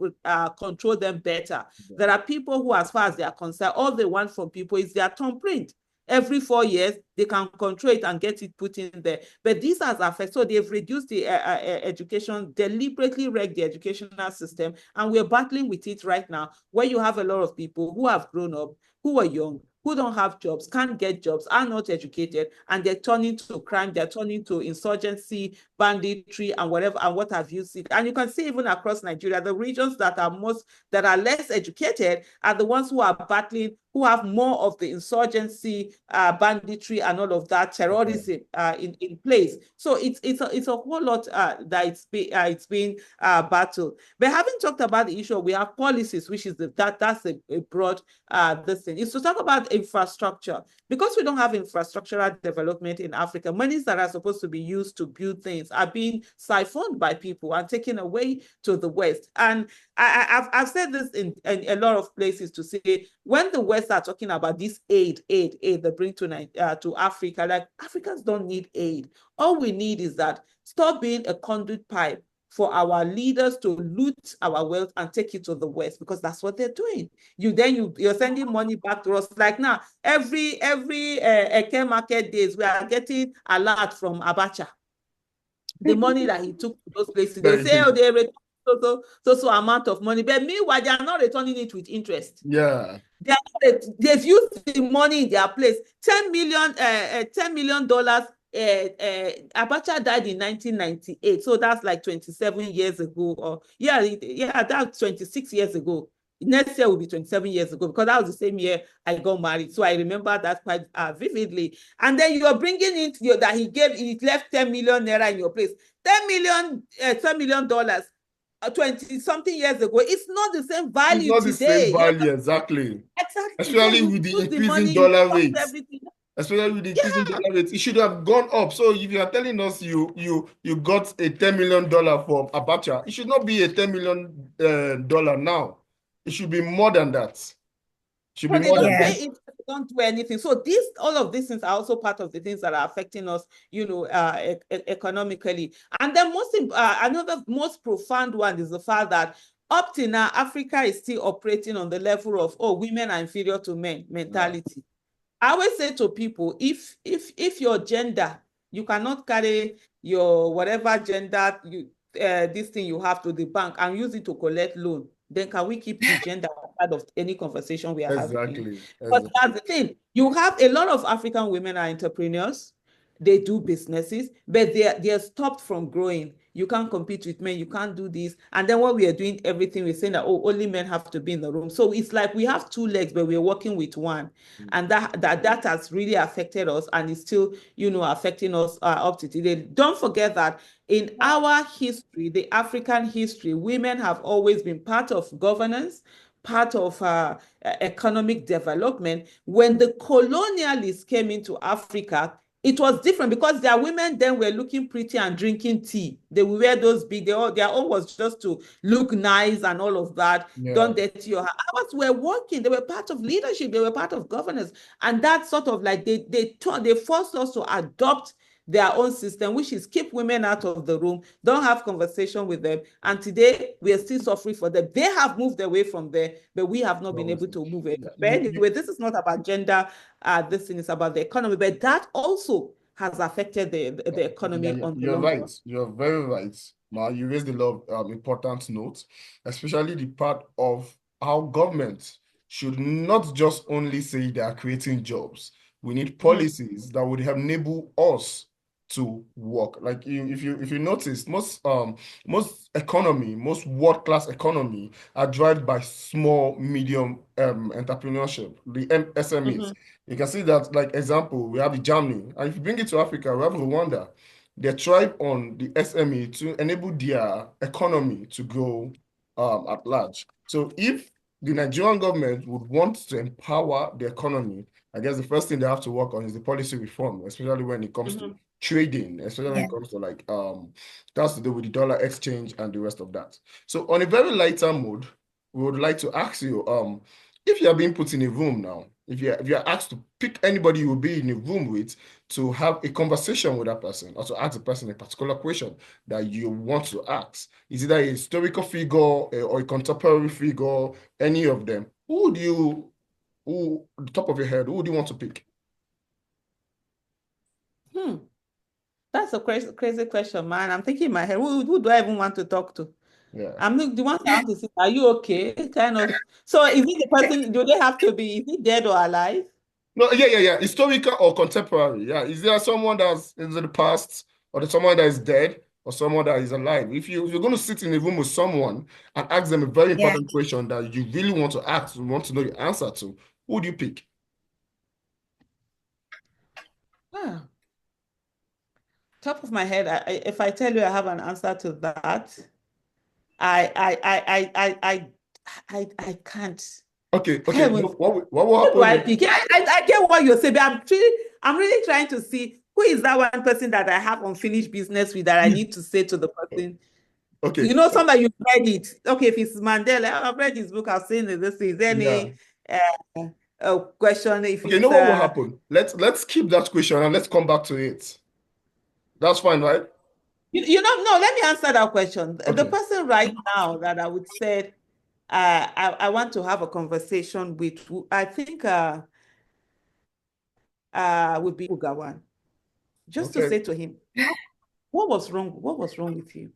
control them better. Yeah. There are people who, as far as they are concerned, all they want from people is their thumbprint. Every 4 years, they can control it and get it put in there. But this has affected, so they've reduced the education, deliberately wrecked the educational system, and we're battling with it right now, where you have a lot of people who have grown up, who are young, who don't have jobs, can't get jobs, are not educated, and they're turning to crime, they're turning to insurgency, banditry, and whatever, and what have you seen. And you can see even across Nigeria, the regions that are less educated are the ones who are battling, who have more of the insurgency, banditry, and all of that terrorism in place. So it's a whole lot that it's been battled. But having talked about the issue, we have policies, which is that's a broad this thing. Is to talk about infrastructure, because we don't have infrastructural development in Africa. Monies that are supposed to be used to build things are being siphoned by people and taken away to the West. And I've said this in a lot of places to say, when the West are talking about this aid they bring to Africa, like, Africans don't need aid. All we need is that stop being a conduit pipe for our leaders to loot our wealth and take it to the West, because that's what they're doing. You're sending money back to us. Like now, every Eke market days, we are getting a lot from Abacha. The money that he took to those places, they'll say, oh, they return so amount of money, but meanwhile, they are not returning it with interest. Yeah. They've used the money in their place. $10 million. Abacha died in 1998, so that's like 27 years ago. Or that's 26 years ago. Next year will be 27 years ago, because that was the same year I got married. So I remember that quite vividly. And then you're bringing in that he left 10 million naira in your place. $10 million 20 something years ago. It's not the same value it's not today. The same value, exactly. Exactly. Especially with the increasing dollar rates. Especially with the increasing dollar rates, it should have gone up. So if you are telling us you got a $10 million from Abacha, it should not be a $10 million now. It should be more than that. Should be more than that. don't do anything. So all of these things are also part of the things that are affecting us, economically. And then another most profound one is the fact that up till now, Africa is still operating on the level of, women are inferior to men mentality. I always say to people, if your gender, you cannot carry your whatever gender this thing you have to the bank and use it to collect loan, then can we keep the gender outside of any conversation we are having? Exactly. But that's the thing. You have a lot of African women are entrepreneurs. They do businesses, but they're stopped from growing. You can't compete with men. You can't do this. And then what we are doing, everything we're saying that, only men have to be in the room. So it's like we have two legs, but we're working with one. And that has really affected us, and is still, affecting us up to today. Don't forget that in our history, the African history, women have always been part of governance, part of economic development. When the colonialists came into Africa, it was different because their women then were looking pretty and drinking tea. They would wear those big, their own was just to look nice and all of that. Yeah. Don't dirty your hands. Ours were working. They were part of leadership. They were part of governance. And that sort of like, they forced us to adopt their own system, which is keep women out of the room, don't have conversation with them. And today we are still suffering for them. They have moved away from there, but we have not been able to move it. Yeah. But anyway, this is not about gender. This thing is about the economy, but that also has affected the economy on the You're long right. run. You're very right. Ma, you raised a lot of important notes, especially the part of how government should not just only say they are creating jobs. We need policies that would enable us to work. Like if you notice, most world-class economy are driven by small, medium entrepreneurship, the SMEs. You can see that, like example, we have the Germany, and if you bring it to Africa, we have Rwanda. They thrive on the SME to enable their economy to grow at large. So if the Nigerian government would want to empower the economy, I guess the first thing they have to work on is the policy reform, especially when it comes to trading, especially when it comes to like that's to do with the dollar exchange and the rest of that. So on a very lighter mode, we would like to ask you, if you are being put in a room now, if you're asked to pick anybody you will be in a room with to have a conversation with that person, or to ask the person a particular question that you want to ask, is either a historical figure or a contemporary figure, any of them, at the top of your head, who would you want to pick? That's a crazy question, man. I'm thinking in my head, who do I even want to talk to? Yeah. I'm the one I want to say, are you okay? Kind of. So is it the person, do they have to be, is he dead or alive? No, yeah. Historical or contemporary. Yeah. Is there someone that's in the past, or someone that is dead, or someone that is alive? If you're going to sit in a room with someone and ask them a very important question that you really want to ask, you want to know the answer to, who would you pick? Top of my head, if I tell you I have an answer to that, I can't. Okay. Heavens. What will Who do I happen? pick? I get what you're saying, but I'm really trying to see who is that one person that I have unfinished business with that I need to say to the person. Okay. Somebody you've read it. Okay, if it's Mandela, I've read his book, I've seen it. This is any question. If Okay, you it's know what will happen? Let's keep that question and let's come back to it. That's fine, right? no, let me answer that question. Okay. The person right now that I would say I want to have a conversation with, I think would be Ugawan. Just to say to him, what was wrong? What was wrong with you?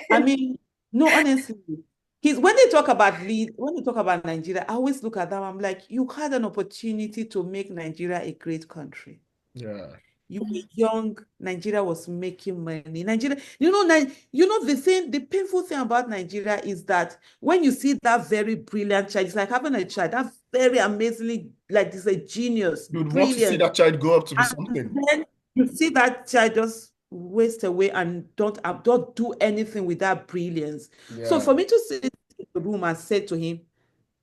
I mean, no, honestly, when they talk about Nigeria, I always look at them. I'm like, you had an opportunity to make Nigeria a great country. Yeah. You were young. Nigeria was making money. Nigeria, the painful thing about Nigeria is that when you see that very brilliant child, it's like having a child, that very amazingly, like it's a genius, You'd want to see brilliant. that child grow up to be And something. then you see that child just waste away and don't do anything with that brilliance. So Yeah. for me to sit in the room and say to him,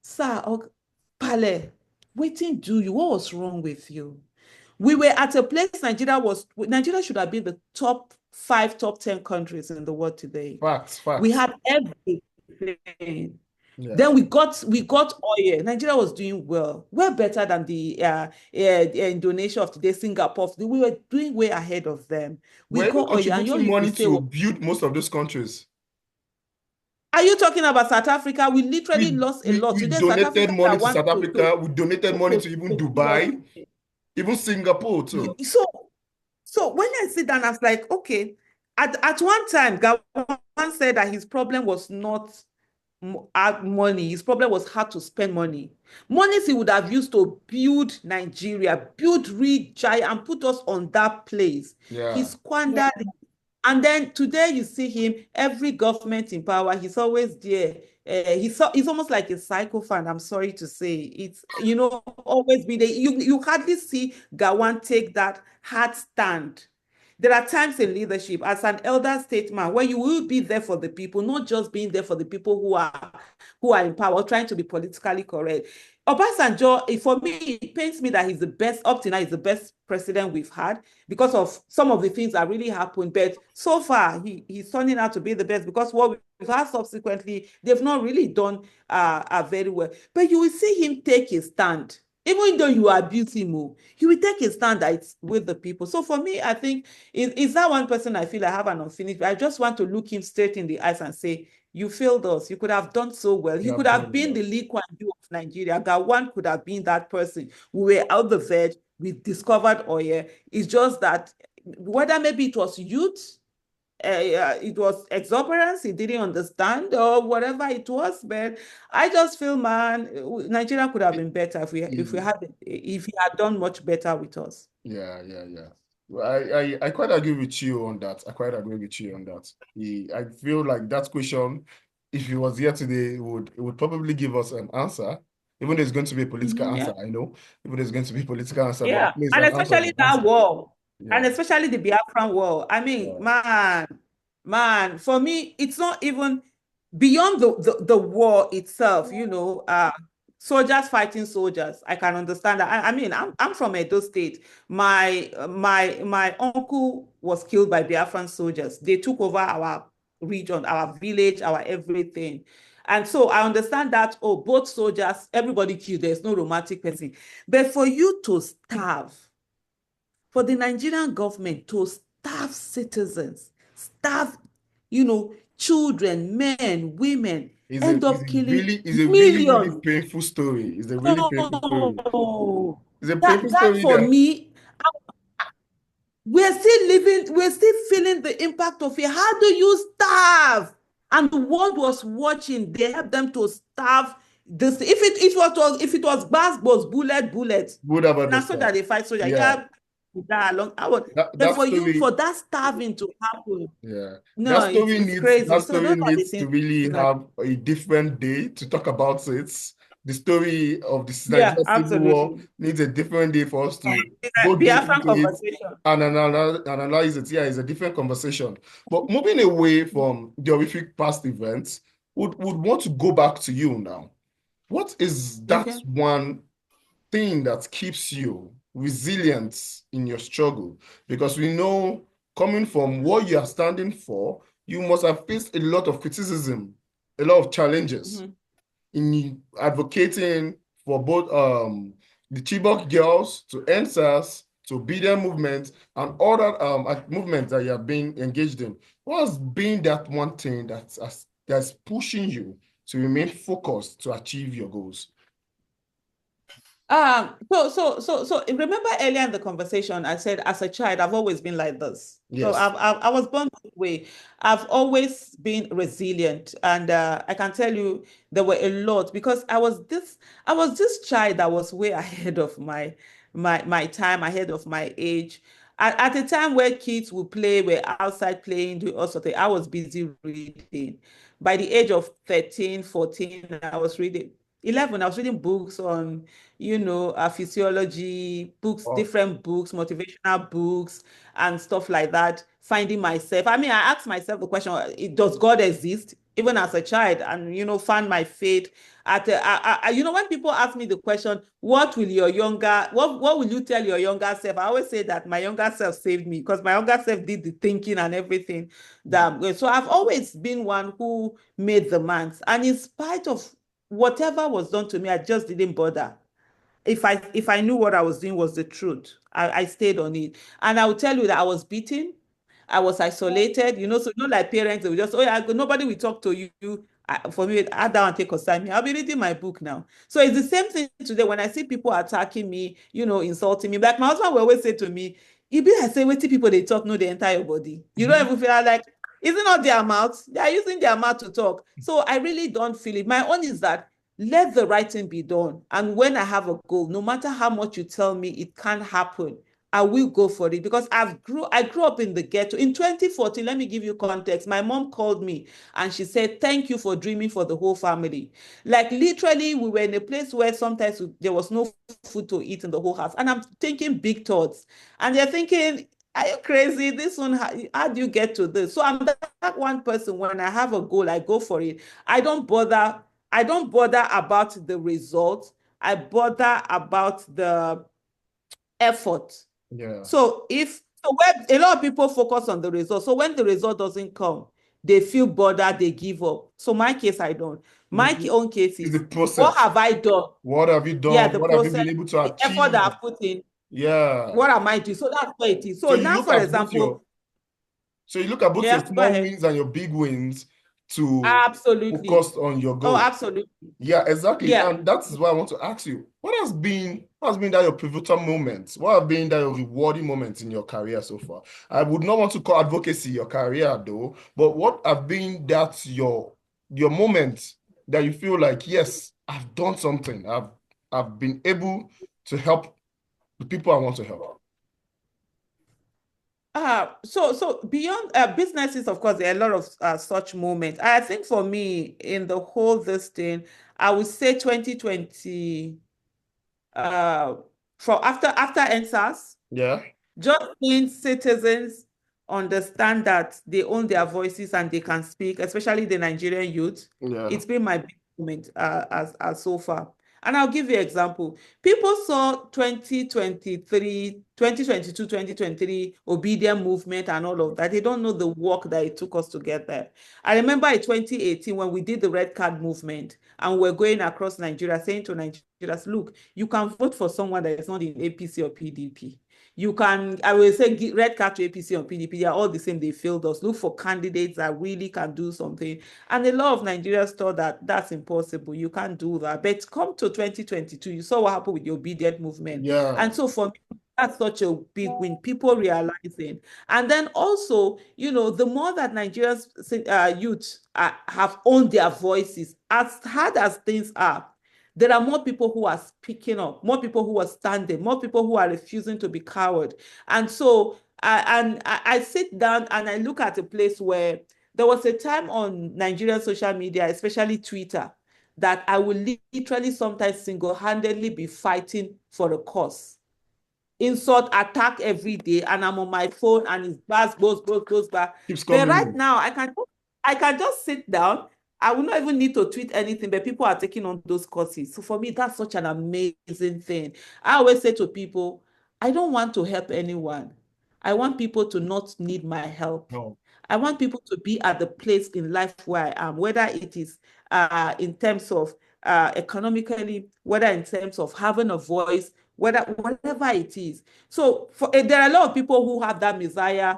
sir, Pale, waiting do you? What was wrong with you? We were at a place Nigeria should have been the top 5, top 10 countries in the world today. Facts. We had everything. Yeah. Then we got oil. Nigeria was doing well, way better than the Indonesia of today, Singapore. We were doing way ahead of them. We We're even got oil, and contributing you will money say, to "Oh, build most of those countries. are you talking about South Africa? We literally lost a lot. We Today, South donated Africa money that to wants South Africa. We donated money to even to kill us. Dubai, even Singapore too. So when I sit down, I was like, okay. At one time, Gawan said that his problem was not money. His problem was how to spend money. Monies he would have used to build Nigeria, build giant, and put us on that place. He Yeah. squandered it. And then today you see him, every government in power, he's always there. He's almost like a psycho fan. I'm sorry to say. It's, always be there. You hardly see Gawan take that hard stand. There are times in leadership, as an elder statesman, where you will be there for the people, not just being there for the people who are in power, trying to be politically correct. Obasanjo, for me, it pains me that he's the best, up to now, he's the best president we've had because of some of the things that really happened. But so far, he's turning out to be the best because what we've had subsequently, they've not really done very well. But you will see him take a stand. Even though you abuse him, you will take a stand that it's with the people. So for me, I think is that one person I feel I have an unfinished. I just want to look him straight in the eyes and say, you failed us. You could have done so well. He You could have have done been well. the Lee Kuan Yew of Nigeria. Gawan could have been that person. We were out the verge. We discovered oil. It's just that whether maybe it was youth, it was exuberance, he didn't understand, or whatever it was. But I just feel, man, Nigeria could have been better if he had done much better with us. Yeah, yeah, yeah. Well, I quite agree with you on that. I quite agree with you on that. I feel like that question, if he was here today, it would probably give us an answer. Even though it's going to be a political answer, Yeah. I know. Even though it's going to be a political answer, but Yeah, at least and an answer is especially an that answer. war, and Yeah, especially the Biafran war. I mean, yeah. man, for me, it's not even beyond the war itself, soldiers fighting soldiers. I can understand that. I mean, I'm from Edo State. My uncle was killed by Biafran soldiers. They took over our region, our village, our everything. And so I understand that, oh, both soldiers, everybody killed, there's no romantic person. But for you to starve, for the Nigerian government to starve citizens, starve, children, men, women, It's a end it's up a killing really it's a really really millions. painful story. It's a really painful story. No, It's a that painful that story for that me, we're still feeling the impact of it. How do you starve? And the world was watching. They helped them to starve. This if it was bullets. would have Now so that understood. they fight soldier. Yeah, Yeah, that along. But that for you, story. for that starving to happen, Yeah, no, it's that crazy. So story those are the needs to things. really have a different day to talk about it. The story of the Yeah, Nigerian Civil War absolutely. needs a different day for us to It's a go deep Biafran into it conversation. and analyze it. Yeah, it's a different conversation. But moving away from the horrific past events, would want to go back to you now. What is that Okay. one thing that keeps you resilient in your struggle? Because we know, coming from what you are standing for, you must have faced a lot of criticism, a lot of challenges Mhm. in advocating for both the Chibok girls to NSAS, to BDM movement, and other movements that you have been engaged in. What has been that one thing that's pushing you to remain focused to achieve your goals? So remember earlier in the conversation, I said as a child, I've always been like this. So Yes. I was born that way. I've always been resilient, and I can tell you there were a lot because I was this child that was way ahead of my time, ahead of my age. At a time where kids would play, were outside playing, do all sorts of things, I was busy reading. By the age of 13, 14, I was reading. 11, I was reading books on physiology, books, Oh, different books, motivational books, and stuff like that. Finding myself. I mean, I asked myself the question: does God exist? Even as a child, and found my faith. When people ask me the question, what will you tell your younger self? I always say that my younger self saved me because my younger self did the thinking and everything. So I've always been one who made the demands, and in spite of whatever was done to me, I just didn't bother. If I knew what I was doing was the truth, I stayed on it. And I will tell you that I was beaten, I was isolated, so not like parents, they will just, oh yeah, nobody will talk to you. For me, I don't take assignment. I'll be reading my book now. So it's the same thing today when I see people attacking me, insulting me. Like my husband will always say to me, "It be I say, wait till people they talk, no, the entire body. You don't even feel like, is it not their mouth? They are using their mouth to talk." So I really don't feel it. My own is that let the right thing be done. And when I have a goal, no matter how much you tell me it can't happen, I will go for it because I grew up in the ghetto. In 2014, let me give you context. My mom called me and she said, "Thank you for dreaming for the whole family." Like literally, we were in a place where sometimes there was no food to eat in the whole house. And I'm thinking big thoughts. And they're thinking, are you crazy? This one, how do you get to this? So I'm that one person. When I have a goal, I go for it. I don't bother. I don't bother about the result. I bother about the effort. Yeah. So when a lot of people focus on the result, so when the result doesn't come, they feel bothered, they give up. So my case, I don't. My own case It's the is, what process. have I done? What have you Yeah, done? the What have you process, been able to the effort achieve? that I've put in. Yeah. What am I doing? So that's what it is. So So you now, look for at both your example, so you look at both your yeah, go small ahead. wins and your big wins to Absolutely. focus on your Oh, goal. absolutely. Yeah, exactly. Yeah. And that is why I want to ask you, what has been that your pivotal moments? What have been that your rewarding moments in your career so far? I would not want to call advocacy your career though, but what have been that your moments that you feel like, yes, I've done something. I've been able to help the people I want to help. So beyond businesses, of course, there are a lot of such moments. I think for me, in the whole this thing, I would say 2020, uh, for after NSAS, Yeah, just seeing citizens understand that they own their voices and they can speak, especially the Nigerian youth. yeah. It's been my big moment as so far. And I'll give you an example. People saw 2023, 2022, 2023 obedient movement and all of that. They don't know the work that it took us to get there. I remember in 2018 when we did the red card movement and we're going across Nigeria saying to Nigerians, look, you can vote for someone that is not in APC or PDP. You can, I will say, red card to APC and PDP, they are all the same. They failed us. Look for candidates that really can do something. And a lot of Nigerians thought that that's impossible. You can't do that. But come to 2022, you saw what happened with the obedient movement. Yeah. And so for me, that's such a big win. People realizing. And then also, the more that Nigeria's youth have owned their voices, as hard as things are, there are more people who are speaking up, more people who are standing, more people who are refusing to be coward. And so I sit down and I look at a place where there was a time on Nigerian social media, especially Twitter, that I will literally sometimes single-handedly be fighting for a cause, insult, attack every day, and I'm on my phone and it's goes back. Keeps But coming right in. now, I can just sit down. I will not even need to tweet anything, but people are taking on those courses. So for me, that's such an amazing thing. I always say to people, I don't want to help anyone. I want people to not need my help. No. I want people to be at the place in life where I am, whether it is in terms of economically, whether in terms of having a voice, whatever it is. So there are a lot of people who have that Messiah,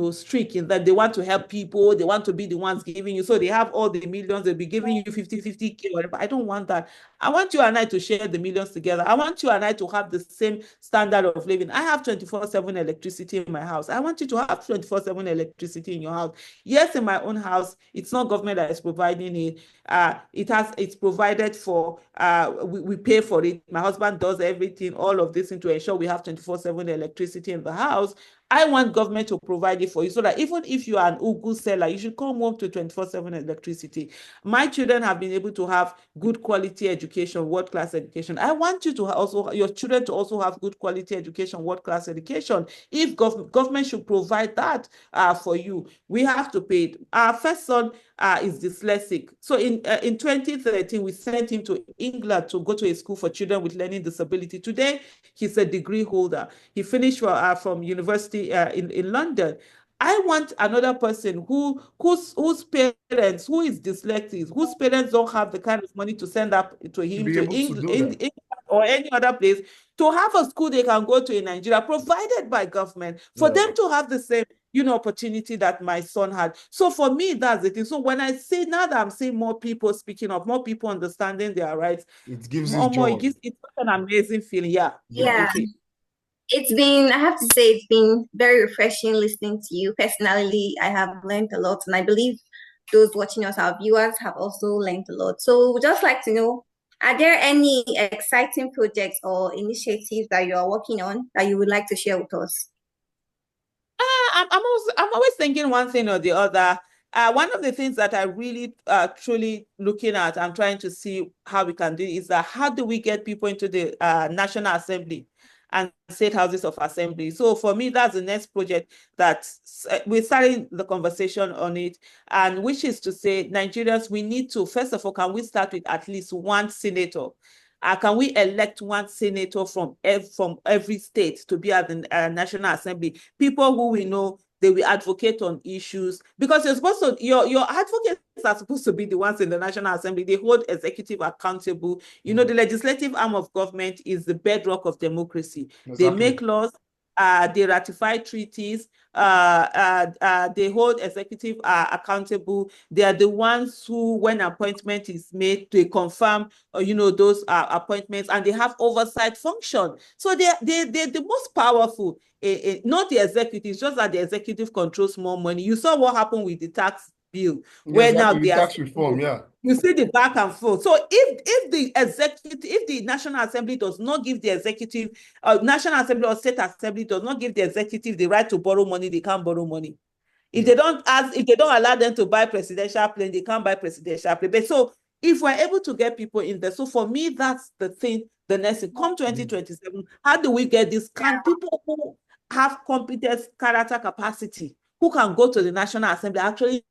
streak in that they want to help people, they want to be the ones giving you. So they have all the millions, they'll be giving you 50K, whatever. I don't want that. I want you and I to share the millions together. I want you and I to have the same standard of living. I have 24/7 electricity in my house. I want you to have 24/7 electricity in your house. Yes, in my own house, it's not government that is providing it. It's provided for, we pay for it. My husband does everything, all of this, to ensure we have 24/7 electricity in the house. I want government to provide it for you so that even if you are an Ugu seller, you should come home to 24/7 electricity. My children have been able to have good quality education, world-class education. I want you to also, your children to also have good quality education, world-class education. If government should provide that for you, we have to pay it. Our first son is dyslexic. So in 2013, we sent him to England to go to a school for children with learning disability. Today, he's a degree holder. He finished from university in London. I want another person whose parents, who is dyslexic, whose parents don't have the kind of money to send up to To him be to able to do that. England or any other place, to have a school they can go to in Nigeria, provided by government, for Yeah. them to have the same, opportunity that my son had. So for me, that's the thing. So when I say, now that I'm seeing more people speaking up, more people understanding their rights, It gives you more, joy. it's an amazing feeling. Yeah, Yeah. it is. I have to say, it's been very refreshing listening to you. Personally, I have learned a lot, and I believe those watching us, our viewers, have also learned a lot. So we'd just like to know, are there any exciting projects or initiatives that you are working on that you would like to share with us? I'm always thinking one thing or the other. One of the things that I really truly looking at, I'm trying to see how we can do is that how do we get people into the National Assembly and state houses of assembly. So for me, that's the next project that we're starting the conversation on it, and which is to say, Nigerians, we need to, first of all, can we start with at least one senator? Can we elect one senator from every state to be at the National Assembly? People who we know they will advocate on issues, because you're supposed to, your advocates are supposed to be the ones in the National Assembly. They hold executive accountable. The legislative arm of government is the bedrock of democracy. They Exactly. make laws, they ratify treaties, they hold executive accountable. They are the ones who, when appointment is made, they confirm, those appointments, and they have oversight function. So they're the most powerful. Not the executive, just that the executive controls more money. You saw what happened with the tax bill, Yeah, where now exactly. they The are, tax reform, yeah. you see the back and forth. So if the National Assembly does not give the executive, National Assembly or State Assembly does not give the executive the right to borrow money, they can't borrow money. If they don't allow them to buy presidential plane, they can't buy presidential plane. But so if we're able to get people in there, so for me, that's the thing. The next thing, come 2027, how do we get this? Can people who have competence, character, capacity, who can go to the National Assembly, actually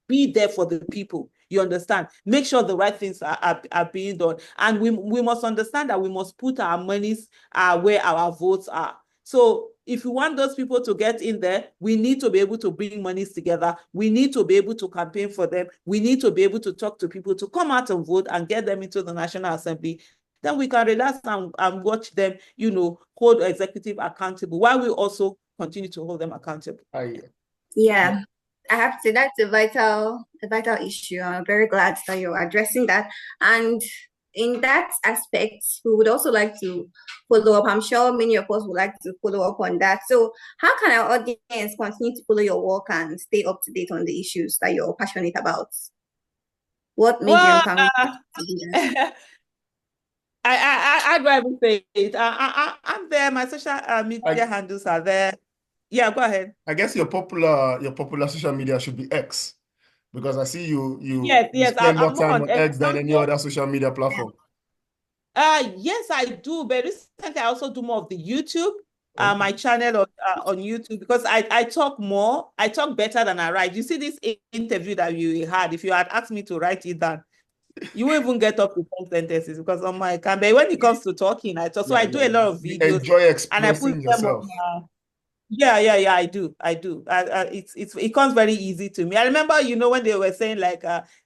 be there for the people? You understand? Make sure the right things are being done. And we must understand that we must put our monies where our votes are. So if we want those people to get in there, we need to be able to bring monies together. We need to be able to campaign for them. We need to be able to talk to people to come out and vote and get them into the National Assembly. Then we can relax and watch them, hold executive accountable, while we also continue to hold them accountable. Yeah, I have to say that's a vital issue. I'm very glad that you're addressing that. And in that aspect, we would also like to follow up. I'm sure many of us would like to follow up on that. So how can our audience continue to follow your work and stay up to date on the issues that you're passionate about? What medium Well, can we do that? I'd rather say it. I'm there. My social media handles are there. Yeah, go ahead. I guess your popular social media should be X, because I see you Yes, spend more I'm more time on on X than any more. other social media platform. Yes, I do. But recently, I also do more of the YouTube, Okay. my channel on YouTube, because I talk more. I talk better than I write. You see this interview that you had. If you had asked me to write it down, you won't even get up to 10 sentences, because on my can. But when it comes to talking, I talk. So I do a lot of You videos, enjoy and I put expressing them on. yourself. Yeah, I do. It comes very easy to me. I remember, when they were saying like,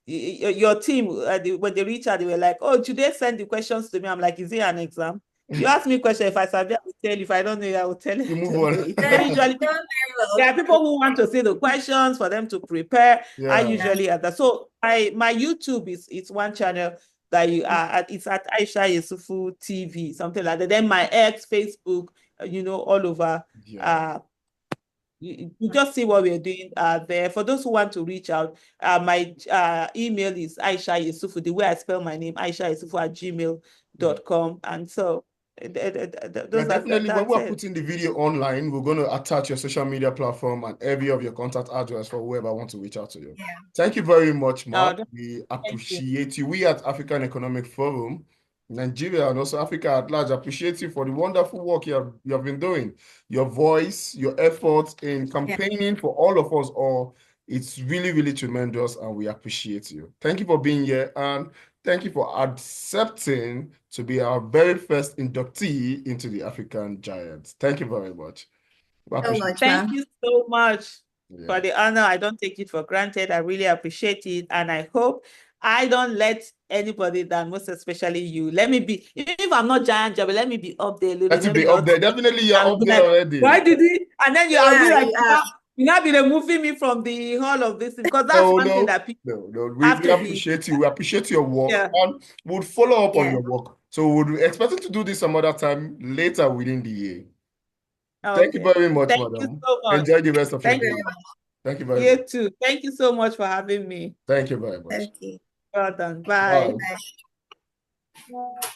your team, when they reach out, they were like, "Oh, today send the questions to me." I'm like, "Is it an exam? You ask me a question. If I sabi, I will tell you. If I don't know, I will tell you." You move So on. it's very usually there are people who want to see the questions for them to prepare. I Yeah. usually have that. So my YouTube is it's one channel that it's at Aisha Yesufu TV, something like that. Then my X, Facebook, all over. Yeah. You just see what we're doing there. For those who want to reach out, my email is Aisha Yesufu, the way I spell my name, Aisha Yesufu at gmail.com. And so Yeah, those are definitely. When that's we're it. putting the video online, we're going to attach your social media platform and every of your contact address for whoever wants to reach out to you. Yeah. Thank you very much, Mark. Oh, We thank you. appreciate you. We at African Economic Forum, Nigeria, and also Africa at large, appreciate you for the wonderful work you have been doing. Your voice, your efforts in campaigning for all of us all, it's really, really tremendous, and we appreciate you. Thank you for being here, and thank you for accepting to be our very first inductee into the African Giants. Thank you very much. We So appreciate much, it. Thank ma'am. you so much. for the honor. I don't take it for granted. I really appreciate it. And I hope I don't let anybody down, most especially you. Let me be, even if I'm not giant job, let me be up there a little. Let you be up there. Definitely, you're up there already. Why did he? And then I'll be like, yeah. you now be removing me from the hall of this, because that's No, one thing no, that people no. have We to be. appreciate you. We appreciate your work, Yeah. and we'll follow up on Yeah. your work. So we're expecting to do this some other time later within the year. Thank you Okay. very much, Thank you madam. so much. Enjoy the rest of your Thank day. you. Thank you very You much. too. Thank you so much for having me. Thank you very much. Thank you. Well done. Bye. Bye. Bye.